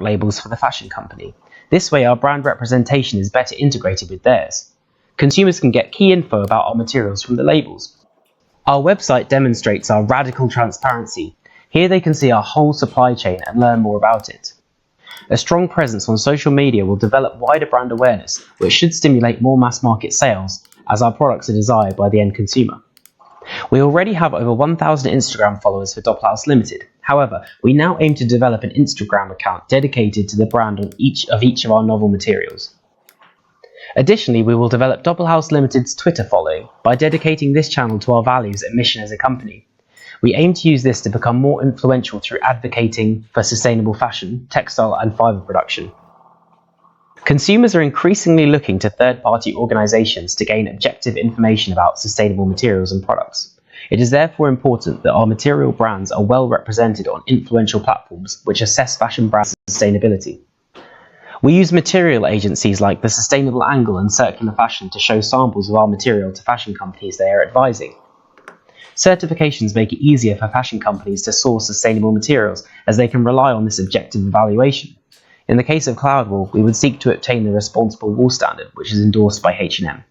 labels for the fashion company. This way our brand representation is better integrated with theirs. Consumers can get key info about our materials from the labels. Our website demonstrates our radical transparency. Here they can see our whole supply chain and learn more about it. A strong presence on social media will develop wider brand awareness, which should stimulate more mass market sales as our products are desired by the end consumer. We already have over 1,000 Instagram followers for Doppelhaus Limited. However, we now aim to develop an Instagram account dedicated to the brand on each of our novel materials. Additionally, we will develop Doppelhaus Limited's Twitter following by dedicating this channel to our values and mission as a company. We aim to use this to become more influential through advocating for sustainable fashion, textile and fibre production. Consumers are increasingly looking to third-party organisations to gain objective information about sustainable materials and products. It is therefore important that our material brands are well represented on influential platforms which assess fashion brands' sustainability. We use material agencies like the Sustainable Angle and Circular Fashion to show samples of our material to fashion companies they are advising. Certifications make it easier for fashion companies to source sustainable materials as they can rely on this objective evaluation. In the case of Cloudwool, we would seek to obtain the Responsible Wool Standard, which is endorsed by H&M.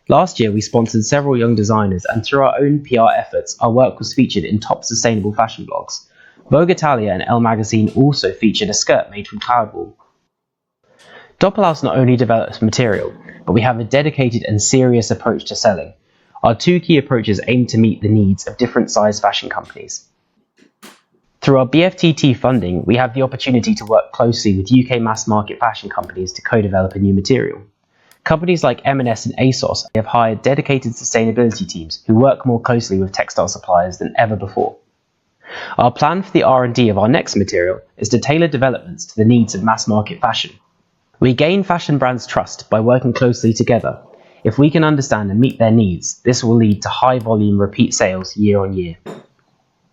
Last year, we sponsored several young designers, and through our own PR efforts, our work was featured in top sustainable fashion blogs. Vogue Italia and Elle Magazine also featured a skirt made from Cloudwool. Doppelhaus not only develops material, but we have a dedicated and serious approach to selling. Our two key approaches aim to meet the needs of different sized fashion companies. Through our BFTT funding, we have the opportunity to work closely with UK mass market fashion companies to co-develop a new material. Companies like M&S and ASOS have hired dedicated sustainability teams who work more closely with textile suppliers than ever before. Our plan for the R&D of our next material is to tailor developments to the needs of mass market fashion. We gain fashion brands' trust by working closely together. If we can understand and meet their needs, this will lead to high volume repeat sales year on year.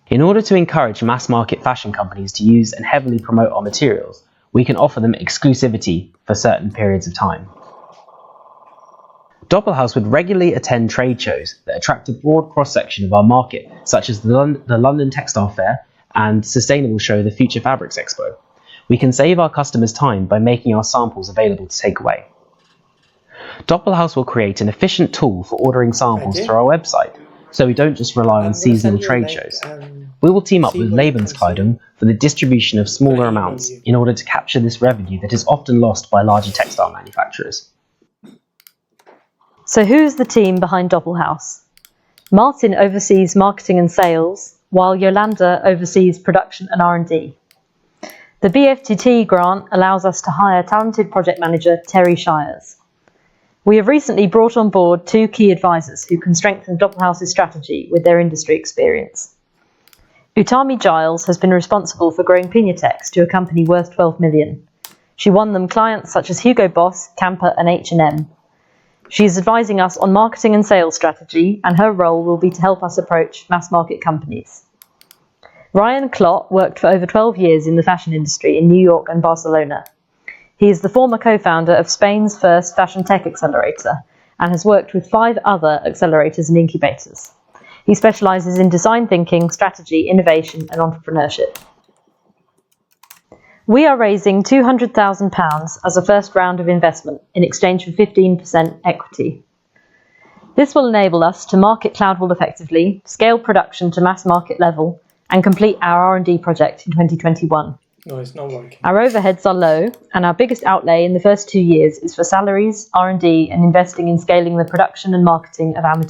In order to encourage mass market fashion companies to use and heavily promote our materials, we can offer them exclusivity for certain periods of time. Doppelhaus would regularly attend trade shows that attract a broad cross-section of our market, such as the London Textile Fair and sustainable show the Future Fabrics Expo. We can save our customers time by making our samples available to take away. Doppelhaus will create an efficient tool for ordering samples through our website, so we don't just rely on seasonal trade shows. We will team up with Lebenskleidung for the distribution of smaller amounts in order to capture this revenue that is often lost by larger textile manufacturers. So who's the team behind Doppelhaus? Martin oversees marketing and sales, while Yolanda oversees production and R&D. The BFTT grant allows us to hire talented project manager Terry Shires. We have recently brought on board two key advisors who can strengthen Doppelhaus's strategy with their industry experience. Utami Giles has been responsible for growing Piñatex to a company worth 12 million. She won them clients such as Hugo Boss, Camper and H&M. She is advising us on marketing and sales strategy, and her role will be to help us approach mass market companies. Ryan Klott worked for over 12 years in the fashion industry in New York and Barcelona. He is the former co-founder of Spain's first fashion tech accelerator and has worked with 5 other accelerators and incubators. He specialises in design thinking, strategy, innovation and entrepreneurship. We are raising £200,000 as a first round of investment in exchange for 15% equity. This will enable us to market Cloudwool effectively, scale production to mass market level, and complete our R&D project in 2021. No, it's not working. Our overheads are low, and our biggest outlay in the first 2 years is for salaries, R&D, and investing in scaling the production and marketing of our materials.